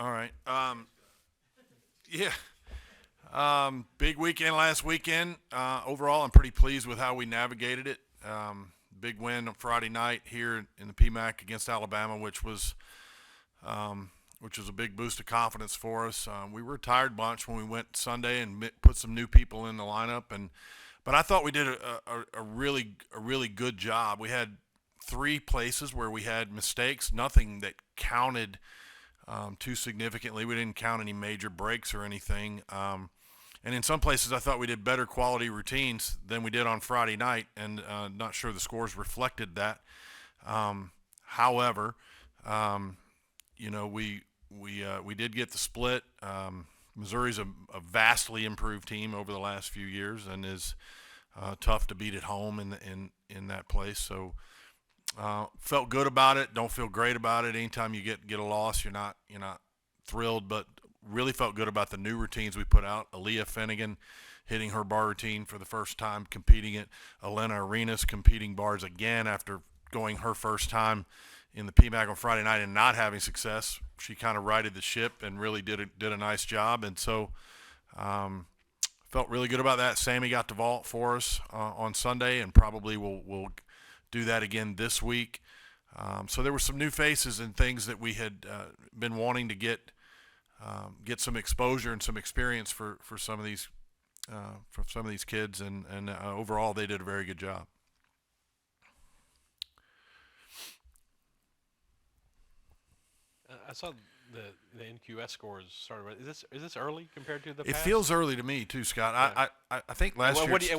All right. Yeah. Big weekend last weekend. Overall, I'm pretty pleased with how we navigated it. Big win on Friday night here in the PMAC against Alabama, which was a big boost of confidence for us. We were a tired bunch when we went Sunday and put some new people in the lineup, but I thought we did a really good job. We had three places where we had mistakes, nothing that counted too significantly. We didn't count any major breaks or anything. And in some places, I thought we did better quality routines than we did on Friday night, and not sure the scores reflected that. However, we did get the split. Missouri's a vastly improved team over the last few years, and is tough to beat at home in that place. So felt good about it. Don't feel great about it. Anytime you get a loss, you're not thrilled, but really felt good about the new routines we put out. Aaliyah Finnegan hitting her bar routine for the first time, competing it. Alona Arenas competing bars again after going her first time in the PMAC on Friday night and not having success. She kind of righted the ship and really did a nice job. And so felt really good about that. Sammy got to vault for us on Sunday, and probably will do that again this week. So there were some new faces and things that we had been wanting to get some exposure and some experience for some of these kids, and overall they did a very good job. I saw the NQS scores started. Is this early compared to the It past? feels early to me too, Scott. Yeah. I think last Well, year.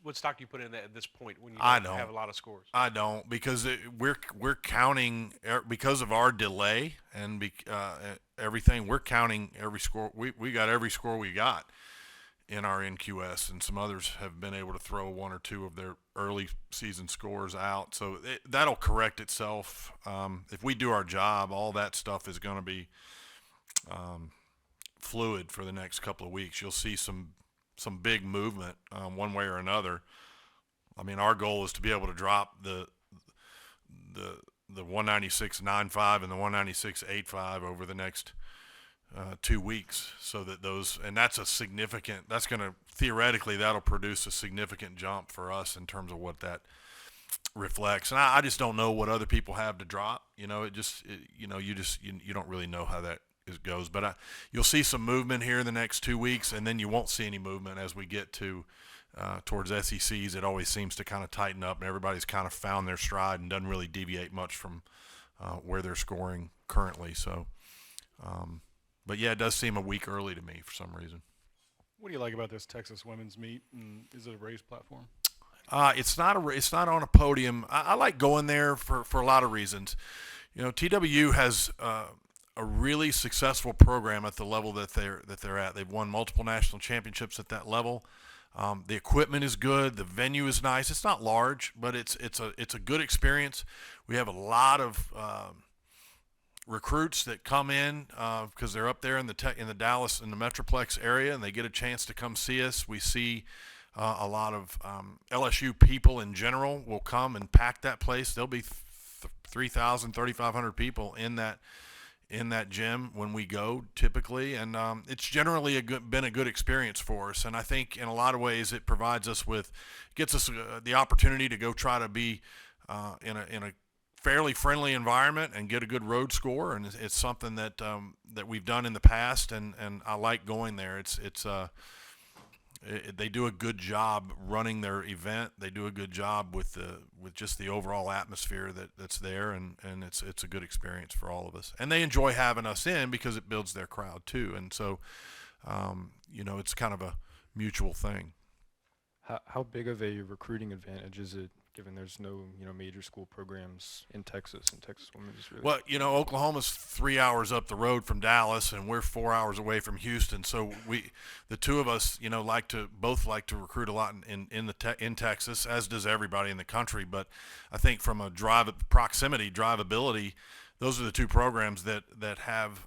what stock do you put in at this point when you I don't don't. have a lot of scores? I don't, because we're counting because of our delay and everything. We're counting every score. We got every score we got in our NQS, and some others have been able to throw one or two of their early season scores out. So that'll correct itself. If we do our job, all that stuff is going to be fluid for the next couple of weeks. You'll see some big movement one way or another. I mean, our goal is to be able to drop the 196.95 and the 196.85 over the next 2 weeks, so that that's going to theoretically, that'll produce a significant jump for us in terms of what that reflects. And I just don't know what other people have to drop. You don't really know how that goes. But you'll see some movement here in the next 2 weeks, and then you won't see any movement as we get towards SECs. It always seems to kind of tighten up, and everybody's kind of found their stride and doesn't really deviate much from where they're scoring currently. So, but yeah, it does seem a week early to me for some reason. What do you like about this Texas women's meet? And is it a raised platform? It's not on a podium. I like going there for a lot of reasons. TWU has a really successful program at the level that they're at. They've won multiple national championships at that level. The equipment is good. The venue is nice. It's not large, but it's a good experience. We have a lot of recruits that come in because they're up there in the Dallas in the Metroplex area, and they get a chance to come see us. We see a lot of LSU people in general will come and pack that place. There'll be 3,000, 3,500 people in that gym when we go typically, and it's generally been a good experience for us. And I think in a lot of ways it gets us the opportunity to go try to be in a fairly friendly environment and get a good road score. And it's something that we've done in the past, and I like going there. They do a good job running their event. They do a good job with just the overall atmosphere that's there, and it's a good experience for all of us. And they enjoy having us in because it builds their crowd too. And so, it's kind of a mutual thing. How big of a recruiting advantage is it, given there's no major school programs in Texas, and Texas women's is really Well, Oklahoma's 3 hours up the road from Dallas, and we're 4 hours away from Houston. So the two of us, like to recruit a lot in Texas, as does everybody in the country. But I think from a drivability, those are the two programs that have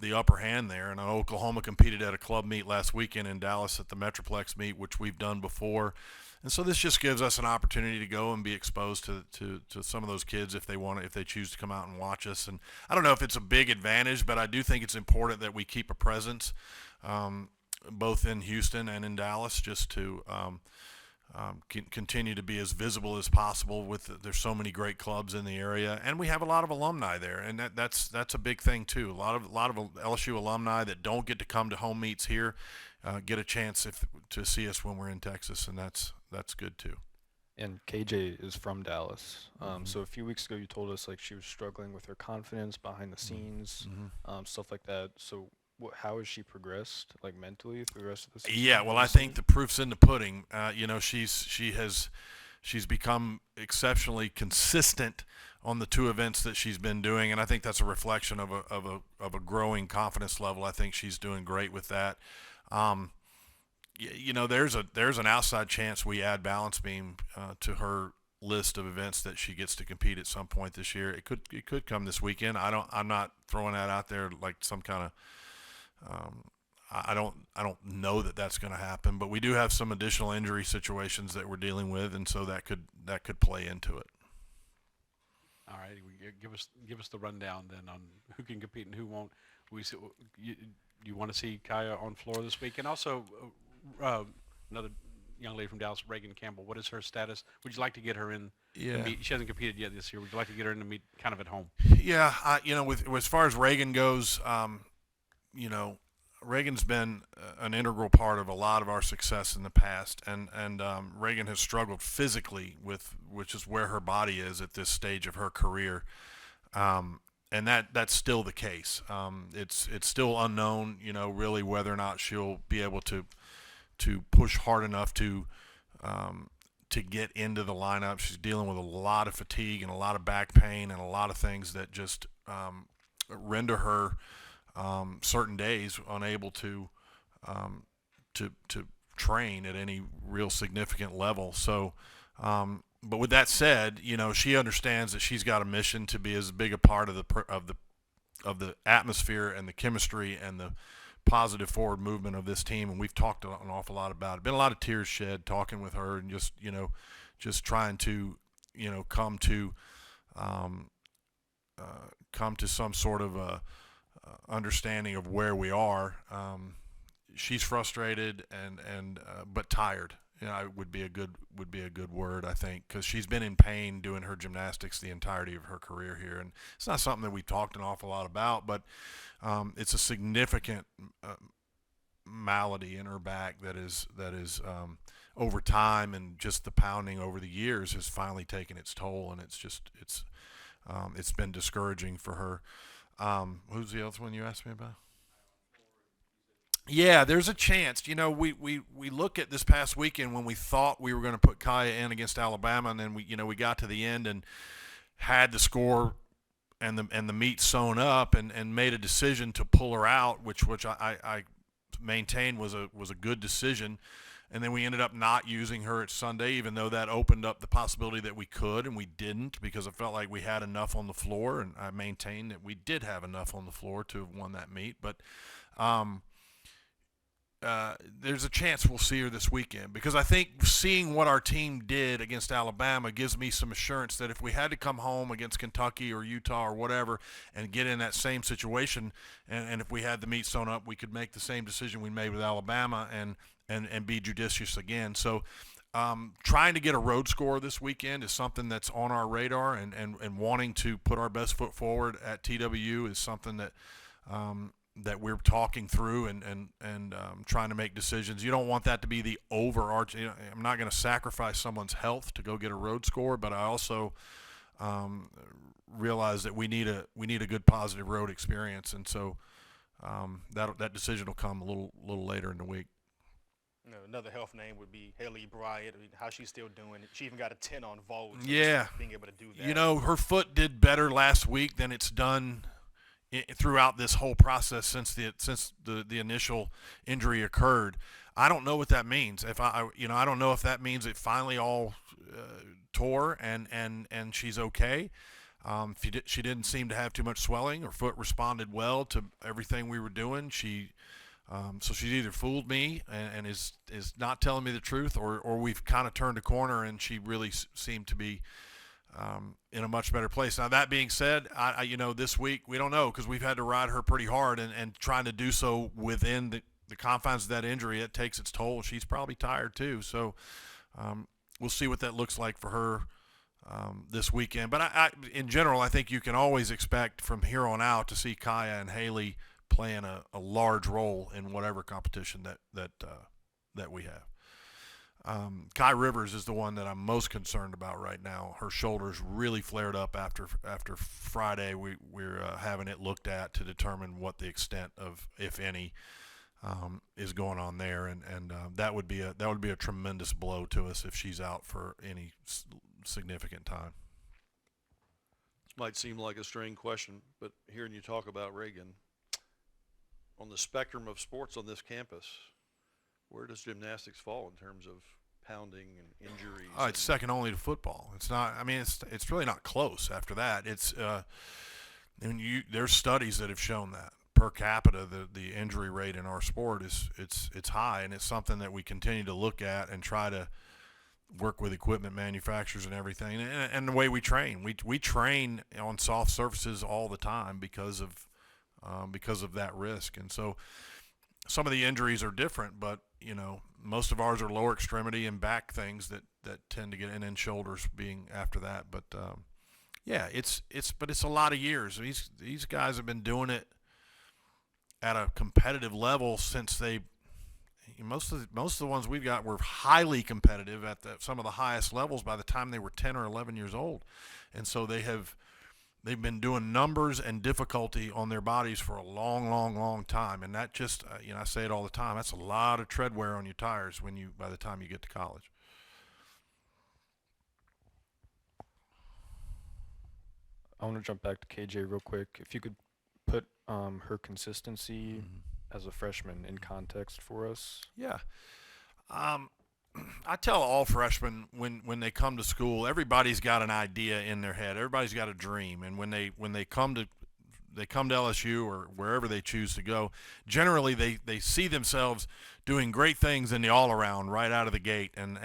the upper hand there. And Oklahoma competed at a club meet last weekend in Dallas at the Metroplex meet, which we've done before. And so this just gives us an opportunity to go and be exposed to some of those kids if they choose to come out and watch us. And I don't know if it's a big advantage, but I do think it's important that we keep a presence both in Houston and in Dallas, just to continue to be as visible as possible. There's so many great clubs in the area, and we have a lot of alumni there, and that's a big thing too. A lot of LSU alumni that don't get to come to home meets here get a chance to see us when we're in Texas, and that's good too. And KJ is from Dallas. So a few weeks ago, you told us like she was struggling with her confidence behind the scenes, stuff like that. So how has she progressed, like mentally, through the rest of the season? Yeah, well, I think the proof's in the pudding. She's become exceptionally consistent on the two events that she's been doing, and I think that's a reflection of a growing confidence level. I think she's doing great with that. There's an outside chance we add balance beam to her list of events that she gets to compete at some point this year. It could come this weekend. I'm not throwing that out there like some kind of I don't know that that's going to happen, but we do have some additional injury situations that we're dealing with, and so that could play into it. All right, give us the rundown then on who can compete and who won't. You want to see Kaya on floor this week, and also another young lady from Dallas, Reagan Campbell. What is her status? Would you like to get her in? Yeah. Meet? She hasn't competed yet this year. Would you like to get her in to meet kind of at home? Yeah, with as far as Reagan goes, Reagan's been an integral part of a lot of our success in the past, and Reagan has struggled physically which is where her body is at this stage of her career, and that's still the case. It's still unknown, really whether or not she'll be able to push hard enough to get into the lineup. She's dealing with a lot of fatigue and a lot of back pain and a lot of things that just render her certain days unable to train at any real significant level. So, but with that said, she understands that she's got a mission to be as big a part of the atmosphere and the chemistry and the positive forward movement of this team. And we've talked an awful lot about it. Been a lot of tears shed talking with her and just trying to come to some sort of understanding of where we are. She's frustrated and but tired. Would be a good word, I think, because she's been in pain doing her gymnastics the entirety of her career here, and it's not something that we've talked an awful lot about, but it's a significant malady in her back that is over time, and just the pounding over the years has finally taken its toll, and it's been discouraging for her. Who's the other one you asked me about? Yeah, there's a chance. We look at this past weekend when we thought we were going to put Kaya in against Alabama, and then we got to the end and had the score and the meet sewn up and made a decision to pull her out, which I maintain was a good decision. And then we ended up not using her at Sunday, even though that opened up the possibility that we could, and we didn't, because I felt like we had enough on the floor, and I maintain that we did have enough on the floor to have won that meet. But there's a chance we'll see her this weekend, because I think seeing what our team did against Alabama gives me some assurance that if we had to come home against Kentucky or Utah or whatever and get in that same situation, and if we had the meet sewn up, we could make the same decision we made with Alabama and be judicious again. So trying to get a road score this weekend is something that's on our radar, and wanting to put our best foot forward at TWU is something that we're talking through and trying to make decisions. You don't want that to be the overarching. I'm not going to sacrifice someone's health to go get a road score, but I also realize that we need a good positive road experience, and so that decision will come a little later in the week. Another health name would be Haley Bryant. How she's still doing. She even got a 10 on vault. Yeah. Being able to do that. Her foot did better last week than it's done throughout this whole process since the initial injury occurred. I don't know what that means. I don't know if that means it finally all tore and she's okay. She didn't seem to have too much swelling. Her foot responded well to everything we were doing. So she's either fooled me and is not telling me the truth, or we've kind of turned a corner and she really seemed to be in a much better place. Now, that being said, this week we don't know because we've had to ride her pretty hard, and trying to do so within the confines of that injury, it takes its toll. She's probably tired too. So we'll see what that looks like for her this weekend. But in general, I think you can always expect from here on out to see Kaya and Haley playing a large role in whatever competition that we have. Kai Rivers is the one that I'm most concerned about right now. Her shoulders really flared up after Friday. We're having it looked at to determine what the extent of, if any, is going on there, and that would be a tremendous blow to us if she's out for any significant time. Might seem like a strange question, but hearing you talk about Reagan, on the spectrum of sports on this campus, where does gymnastics fall in terms of pounding and injuries? It's second only to football. It's not. I mean, it's really not close. After that, there's studies that have shown that per capita the injury rate in our sport it's high, and it's something that we continue to look at and try to work with equipment manufacturers and everything, and the way we train. We train on soft surfaces all the time because of that risk, and so some of the injuries are different, but most of ours are lower extremity and back things that tend to get in, and shoulders being after that. But it's a lot of years. These guys have been doing it at a competitive level since most of the ones we've got were highly competitive at some of the highest levels by the time they were 10 or 11 years old, and so they've been doing numbers and difficulty on their bodies for a long, long, long time, and that just I say it all the time. That's a lot of tread wear on your tires by the time you get to college. I want to jump back to KJ real quick. If you could put her consistency as a freshman in context for us. Yeah. I tell all freshmen when they come to school, everybody's got an idea in their head. Everybody's got a dream, and when they come to LSU or wherever they choose to go, generally they see themselves doing great things in the all-around right out of the gate, and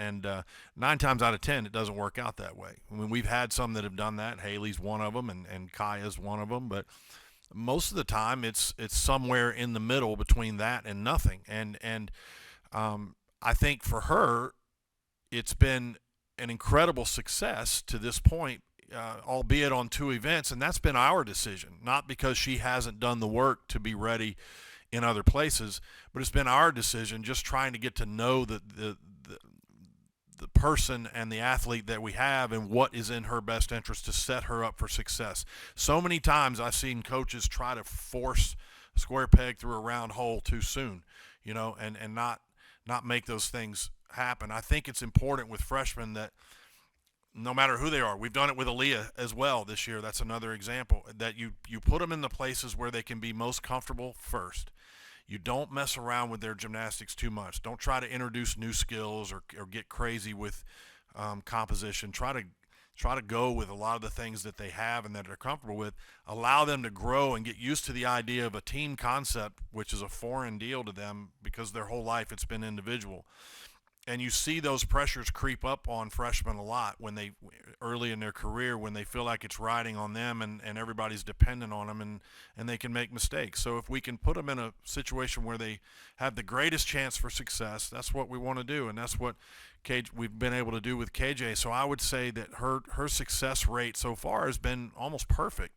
9 times out of 10 it doesn't work out that way. I mean, we've had some that have done that. Haley's one of them, and Kaya's one of them, but most of the time it's somewhere in the middle between that and nothing, and I think for her it's been an incredible success to this point, albeit on 2 events, and that's been our decision, not because she hasn't done the work to be ready in other places, but it's been our decision, just trying to get to know the person and the athlete that we have and what is in her best interest to set her up for success. So many times I've seen coaches try to force a square peg through a round hole too soon, and not make those things happen. I think it's important with freshmen that no matter who they are, we've done it with Aaliyah as well this year. That's another example, that you put them in the places where they can be most comfortable first. You don't mess around with their gymnastics too much. Don't try to introduce new skills or get crazy with composition. Try to go with a lot of the things that they have and that they're comfortable with. Allow them to grow and get used to the idea of a team concept, which is a foreign deal to them because their whole life it's been individual. And you see those pressures creep up on freshmen a lot early in their career, when they feel like it's riding on them and everybody's dependent on them, and they can make mistakes. So if we can put them in a situation where they have the greatest chance for success, that's what we want to do, and that's what we've been able to do with KJ. So I would say that her success rate so far has been almost perfect,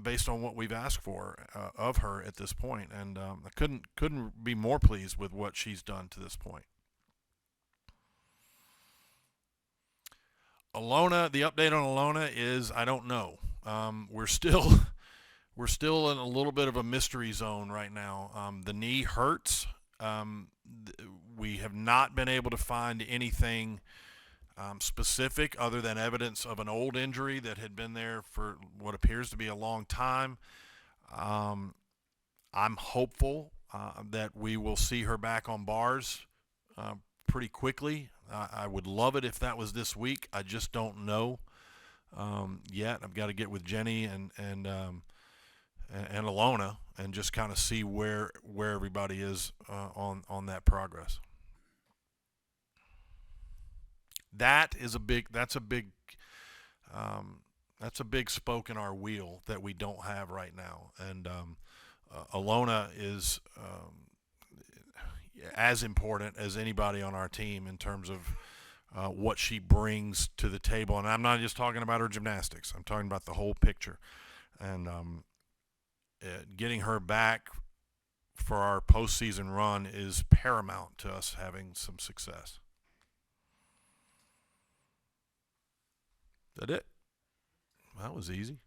based on what we've asked for of her at this point, and I couldn't be more pleased with what she's done to this point. Alona, the update on Alona is I don't know. We're still in a little bit of a mystery zone right now. The knee hurts. We have not been able to find anything specific other than evidence of an old injury that had been there for what appears to be a long time. I'm hopeful that we will see her back on bars pretty quickly. I would love it if that was this week. I just don't know. yet. I've got to get with Jenny and Alona and just kind of see where everybody is on that progress. That's a big spoke in our wheel that we don't have right now. And Alona is as important as anybody on our team in terms of what she brings to the table. And I'm not just talking about her gymnastics. I'm talking about the whole picture. And getting her back for our postseason run is paramount to us having some success. Is that it? That was easy.